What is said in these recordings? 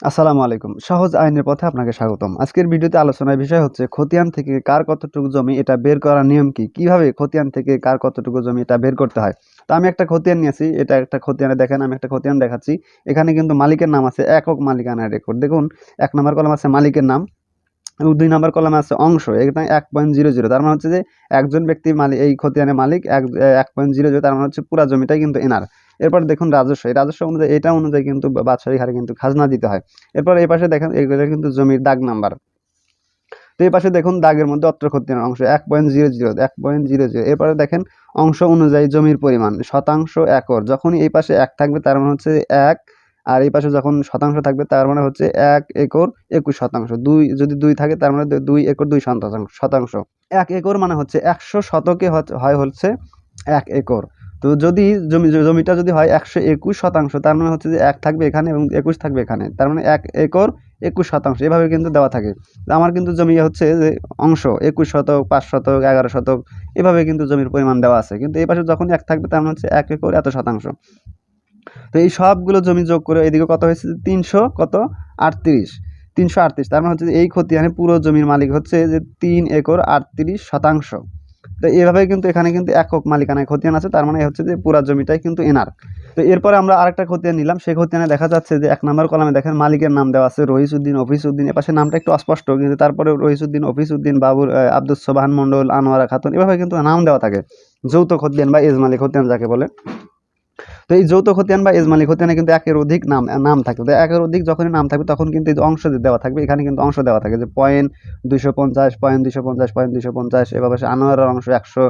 আসসালামু আলাইকুম। সহজ আইনের পথে আপনাকে স্বাগতম। আজকের ভিডিওতে আলোচনার বিষয় হচ্ছে খতিয়ান থেকে কার কতটুকু জমি এটা বের করার নিয়ম কি? কিভাবে খতিয়ান থেকে কার কতটুকু জমি এটা বের করতে হয়? তো আমি একটা খতিয়ান নিয়েছি। এটা একটা খতিয়ানে দেখেন আমি একটা খতিয়ান দেখাচ্ছি। এখানে কিন্তু মালিকের নাম আছে একক মালিকানার রেকর্ড। দেখুন ১ নাম্বার কলাম আছে মালিকের নাম এবং ২ নাম্বার কলামে আছে অংশ। এখানে ১.০০ তার মানে হচ্ছে যে একজন ব্যক্তি এই খতিয়ানের মালিক ১.০০ তার মানে হচ্ছে পুরা জমিটাই কিন্তু এনার। এরপর দেখুন রাজস্ব। এই রাজস্ব অনুযায়ী এটা অনুযায়ী কিন্তু বাৎসরিক হারে কিন্তু খাজনা দিতে হয়। এরপর এই পাশে দেখেন এগুলো কিন্তু জমির দাগ নাম্বার। তো এই পাশে দেখুন দাগের মধ্যে অত্র খতিয়ানের অংশ ১.০০ এরপরে দেখেন অংশ অনুযায়ী জমির পরিমাণ শতাংশ একর। যখনই এই পাশে ১ থাকবে তার মানে হচ্ছে ১ আর এই পাশে যখন শতাংশ থাকবে তার মানে হচ্ছে ১ একর ২১ শতাংশ। ২ যদি ২ থাকে তার মানে ২ একর ২ শতাংশ। ১ একর মানে হচ্ছে ১০০ শতকে হয় হচ্ছে ১ একর। তো যদি জমিটা যদি হয় ১২১ শতাংশ তার মানে হচ্ছে যে ১ থাকবে এখানে এবং ২১ থাকবে এখানে। তার মানে ১ একর ২১ শতাংশ এভাবে কিন্তু দেওয়া থাকে। আমার কিন্তু জমি হচ্ছে যে অংশ ২১ শতক, ৫ শতক, ১১ শতক এভাবে কিন্তু জমির পরিমাণ দেওয়া আছে। কিন্তু এই পাশে যখনই ১ থাকবে তার মানে হচ্ছে ১ একর এত শতাংশ। তো এই সবগুলো জমি যোগ করে এদিকে কত হয়েছে ৩০০ কত ৩৮ ৩৩৮ তার মানে হচ্ছে যে এই খতিয়ানে পুরো জমির মালিক হচ্ছে যে ৩ একর ৩৮ শতাংশ। তো এভাবে কিন্তু এখানে কিন্তু একক মালিকানায় খতিয়ান আছে তার মানে হচ্ছে যে পুরা জমিটাই কিন্তু এনার। তো এরপরে আমরা আরেকটা খতিয়ান নিলাম সেই খতিয়ানে দেখা যাচ্ছে যে ১ নাম্বার কলামে দেখেন মালিকের নাম দেওয়া আছে রহিসউদ্দিন, অফিসউদ্দিন। এপাশে নামটা একটু অস্পষ্ট কিন্তু তারপরে রহিসউদ্দিন, অফিসউদ্দিন, বাবুর আব্দুস সোবহান মন্ডল, আনোয়ারা খাতুন এভাবে কিন্তু নাম দেওয়া থাকে। যৌথ খতিয়ান বা এজমালি খতিয়ান যাকে বলে। তো এই যৌথ খতিয়ান বা এজমালি খতিয়ানে কিন্তু একের অধিক নাম থাকে। তো একের অধিক যখনই নাম থাকবে তখন কিন্তু এই যে অংশ দেওয়া থাকবে এখানে কিন্তু অংশ দেওয়া থাকে যে পয়েন্ট ২৫০ পয়েন্ট ২৫০ পয়েন্ট ২৫০ এভাবে আনোয়ারের অংশ ১০০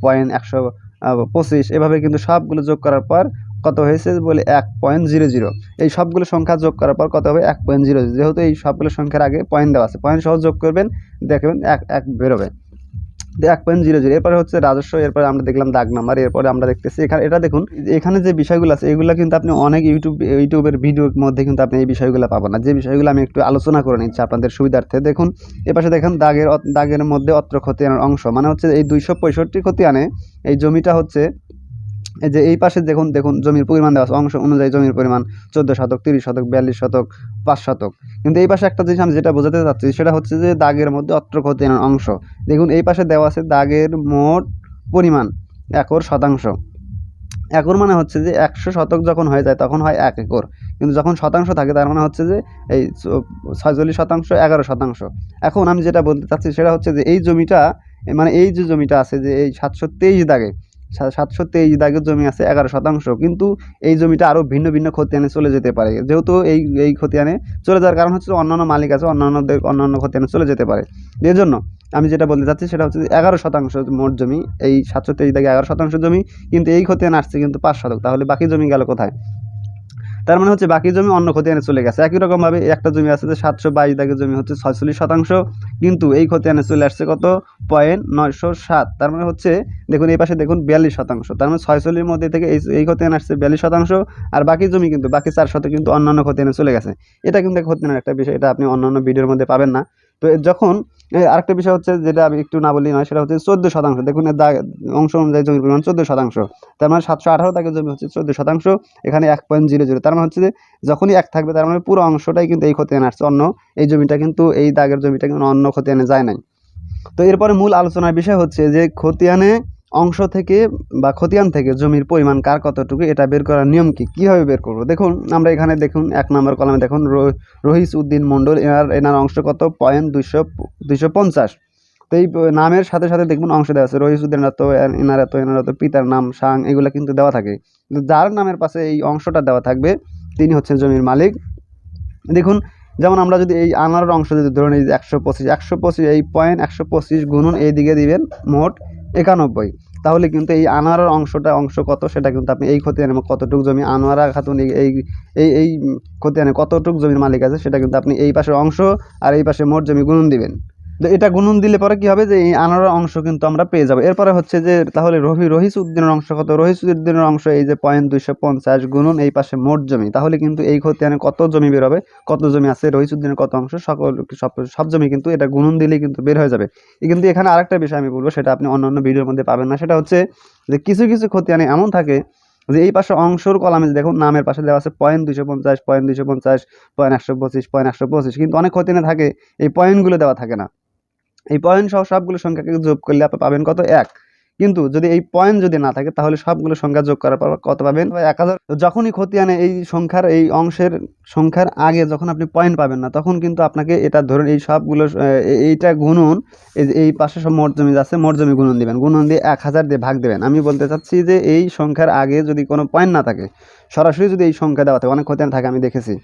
পয়েন্ট ১২৫ এভাবে কিন্তু সবগুলো যোগ করার পর কত হয়েছে বলে ১.০০ এই সবগুলো সংখ্যা যোগ করার পর কত হবে ১.০০ যেহেতু এই সবগুলো সংখ্যার আগে পয়েন্ট দেওয়া আছে পয়েন্ট সহ যোগ করবেন দেখবেন ১ বেরোবে। ১.০০ এরপরে হচ্ছে রাজস্ব। এরপরে আমরা দেখলাম দাগ নাম্বার। এরপরে আমরা দেখতেছি এখানে এটা দেখুন এখানে যে বিষয়গুলো আছে এগুলো কিন্তু আপনি অনেক ইউটিউবের ভিডিওর মধ্যে কিন্তু আপনি এই বিষয়গুলো পাবেন না। যে বিষয়গুলো আমি একটু আলোচনা করে নিচ্ছি আপনাদের সুবিধার্থে। দেখুন এপাশে দেখেন দাগের মধ্যে অত্র খতিয়ানের অংশ মানে হচ্ছে এই ২৬৫ খতিয়ানে এই জমিটা হচ্ছে এই যে এই পাশে দেখুন জমির পরিমাণ দেওয়া আছে অংশ অনুযায়ী জমির পরিমাণ ১৪ শতক, ৩০ শতক, ৪২ শতক, ৫ শতক। কিন্তু এই পাশে একটা জিনিস আমি যেটা বোঝাতে চাচ্ছি সেটা হচ্ছে যে দাগের মধ্যে অত্র খতিয়ানের অংশ। দেখুন এই পাশে দেওয়া আছে দাগের মোট পরিমাণ একর শতাংশ। একর মানে হচ্ছে যে ১০০ শতক যখন হয়ে যায় তখন হয় ১ একর। কিন্তু যখন শতাংশ থাকে তার মানে হচ্ছে যে এই ৪৬ শতাংশ ১১ শতাংশ। এখন আমি যেটা বলতে চাচ্ছি সেটা হচ্ছে যে এই জমিটা মানে এই যে জমিটা আছে যে এই ৭২৩ দাগে ৭২৩ দাগের জমি আছে ১১ শতাংশ কিন্তু এই জমিটা আরও ভিন্ন ভিন্ন খতিয়ানে চলে যেতে পারে। যেহেতু এই খতিয়ানে চলে যাওয়ার কারণ হচ্ছে অন্যান্য মালিক আছে অন্যান্য খতিয়ানে চলে যেতে পারে। এজন্য আমি যেটা বলতে চাচ্ছি সেটা হচ্ছে যে ১১ শতাংশ মোট জমি এই ৭২৩ দাগে ১১ শতাংশ জমি কিন্তু এই খতিয়ানে আসছে কিন্তু ৫ শতক। তাহলে বাকি জমি গেল কোথায়? তার মানে হচ্ছে বাকি জমি অন্য খতিয়ানে চলে গেছে। একই রকমভাবে একটা জমি আছে যে ৭২২ দাগের জমি হচ্ছে ৪৬ শতাংশ কিন্তু এই খতিয়ানে চলে আসছে কত ৯০৭ তার মানে হচ্ছে দেখুন এই পাশে দেখুন ৪২ শতাংশ তার মানে ৪৬ মধ্যে থেকে এই খতিয়ানে আসছে ৪২ শতাংশ আর বাকি জমি কিন্তু বাকি ৪ শতক কিন্তু অন্যান্য খতিয়ানে চলে গেছে। এটা কিন্তু খতিয়ানের একটা বিষয়, এটা আপনি অন্যান্য ভিডিওর মধ্যে পাবেন না। তো যখন আরেকটা বিষয় হচ্ছে যেটা আমি একটু না বললেই নয় সেটা হচ্ছে ১৪ শতাংশ। দেখুন অংশ অনুযায়ী জমির পরিমাণ ১৪ শতাংশ। তার মানে ৭১৮ দাগের জমি হচ্ছে ১৪ শতাংশ এখানে ১.০০ তার মানে হচ্ছে যে যখনই ১ থাকবে তার মানে পুরো অংশটাই কিন্তু এই খতিয়ানে আসছে এই জমিটা কিন্তু এই দাগের জমিটা কিন্তু অন্য খতিয়ানে যায় নাই। তো এরপরে মূল আলোচনার বিষয় হচ্ছে যে খতিয়ানে অংশ থেকে বা খতিয়ান থেকে জমির পরিমাণ কার কতটুকু এটা বের করার নিয়ম কি কিভাবে বের করব। দেখুন আমরা এখানে দেখুন ১ নম্বর কলামে দেখুন রহিসউদ্দিন মন্ডল এনার অংশ কত ২৫০। তো এই নামের সাথে সাথে দেখুন অংশ দেওয়া আছে রহিসউদ্দিন এত এনার এত পিতার নাম সাং এগুলো কিন্তু দেওয়া থাকে। কিন্তু যার নামের পাশে এই অংশটা দেওয়া থাকবে তিনি হচ্ছেন জমির মালিক। দেখুন যেমন আমরা যদি এই আনারের অংশ যদি ধরুন এই যে ১২৫ এই পয়েন্ট ১২৫ গুণন এই দিকে দিবেন মোট ৯১ তাহলে কিন্তু এই আনোয়ারার অংশ কত সেটা কিন্তু আপনি এই খতিয়ানে কতটুকু জমি আনোয়ারা খাতুন এই এই এই খতিয়ানে কতটুকু জমির মালিক আছে সেটা কিন্তু আপনি এই পাশের অংশ আর এই পাশে মোট জমি গুণন দিবেন। তো এটা গুণন দিলে পরে কি হবে যে এই আনোয়ারার অংশ কিন্তু আমরা পেয়ে যাবো। এরপরে হচ্ছে যে তাহলে রহিসউদ্দিনের অংশ কত রহিসউদ্দিনের অংশ এই যে ২৫০ গুণন এই পাশে মোট জমি তাহলে কিন্তু এই খতিয়ানে কত জমি বের হবে কত জমি আছে রহিসউদ্দিনের কত অংশ সব জমি কিন্তু এটা গুণন দিলেই কিন্তু বের হয়ে যাবে। কিন্তু এখানে আরেকটা বিষয় আমি বলবো সেটা আপনি অন্যান্য ভিডিওর মধ্যে পাবেন না সেটা হচ্ছে যে কিছু কিছু খতিয়ানে এমন থাকে যে এই পাশে অংশের কলামে দেখুন নামের পাশে দেওয়া আছে 0.250, 0.250, 0.125, 0.125, কিন্তু অনেক খতিয়ানে থাকে এই পয়েন্টগুলো দেওয়া থাকে না। এই পয়েন্ট সহ সবগুলো সংখ্যাকে যোগ করলে আপনি পাবেন কত? 1। কিন্তু যদি এই পয়েন্ট যদি না থাকে তাহলে সবগুলো সংখ্যা যোগ করার পর কত পাবেন? 1000। যখনই খতিয়ানে এই সংখ্যার এই অংশের সংখ্যার আগে যখন আপনি পয়েন্ট পাবেন না, তখন কিন্তু আপনাকে এটা ধরুন এই সবগুলো এইটা গুণন, এই পাশে সব মোট জমি আছে, মোট জমি গুণন দিবেন, গুণন দিয়ে 1000 দিয়ে ভাগ দেবেন। আমি বলতে চাচ্ছি যে এই সংখ্যার আগে যদি কোনো পয়েন্ট না থাকে, সরাসরি যদি এই সংখ্যা দেওয়া থাকে, অনেক খতিয়ান থাকে আমি দেখেছি,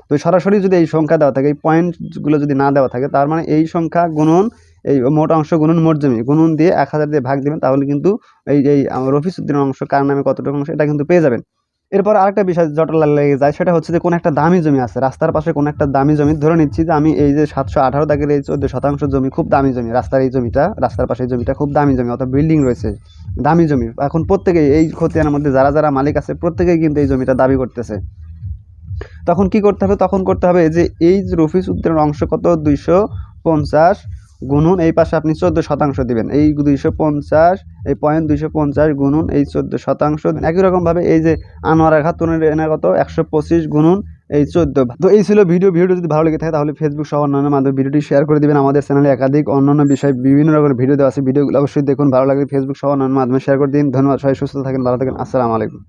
তো সরাসরি যদি এই সংখ্যা দেওয়া থাকে, এই পয়েন্টগুলো যদি না দেওয়া থাকে, তার মানে এই সংখ্যা গুণন এই মোট অংশ গুণন মোট জমি গুণন দিয়ে 1000 দিয়ে ভাগ দিবেন, তাহলে কিন্তু এই রফিস উদ্দিনের অংশ কার নামে কতটুকু অংশ এটা কিন্তু পেয়ে যাবেন। এরপর আরেকটা বিষয় জটিল লেগে যায়, সেটা হচ্ছে যে কোন একটা দামি জমি আছে রাস্তার পাশে, কোন একটা দামি জমি ধরে নিচ্ছি যে আমি এই যে 718 দাগের এই 14% জমি খুব দামি জমি, রাস্তার এই জমিটা, রাস্তার পাশে এই জমিটা খুব দামি জমি, অথবা বিল্ডিং রয়েছে দামি জমি। এখন প্রত্যেকেই এই খতিয়ানের মধ্যে যারা যারা মালিক আছে প্রত্যেকেই কিন্তু এই জমিটা দাবি করতেছে। তখন কি করতে হবে? তখন করতে হবে যে এই যে রফিস উদ্দিনের অংশ কত? 250 গুণন এই পাশে আপনি 14% দিবেন, এই 250 এই 250 গুণন এই 14%। একই রকমভাবে এই যে আনোয়ারা খাতুনের এনে কত? 125 গুণন এই 14। তো এই ছিল ভিডিওটি যদি ভালো লেগে থাকে তাহলে ফেসবুক সহ অন্যান্য মাধ্যমে ভিডিওটি শেয়ার করে দিবেন। আমাদের চ্যানেলে একাধিক অন্যান্য বিষয় বিভিন্ন রকমের ভিডিও দেওয়া আছে, ভিডিওগুলো অবশ্যই দেখুন, ভালো লাগলে ফেসবুক সহ অন্যান্য মাধ্যমে শেয়ার করে দিন। ধন্যবাদ, সবাই সুস্থ থাকেন, ভালো থাকেন, আসসালামু আলাইকুম।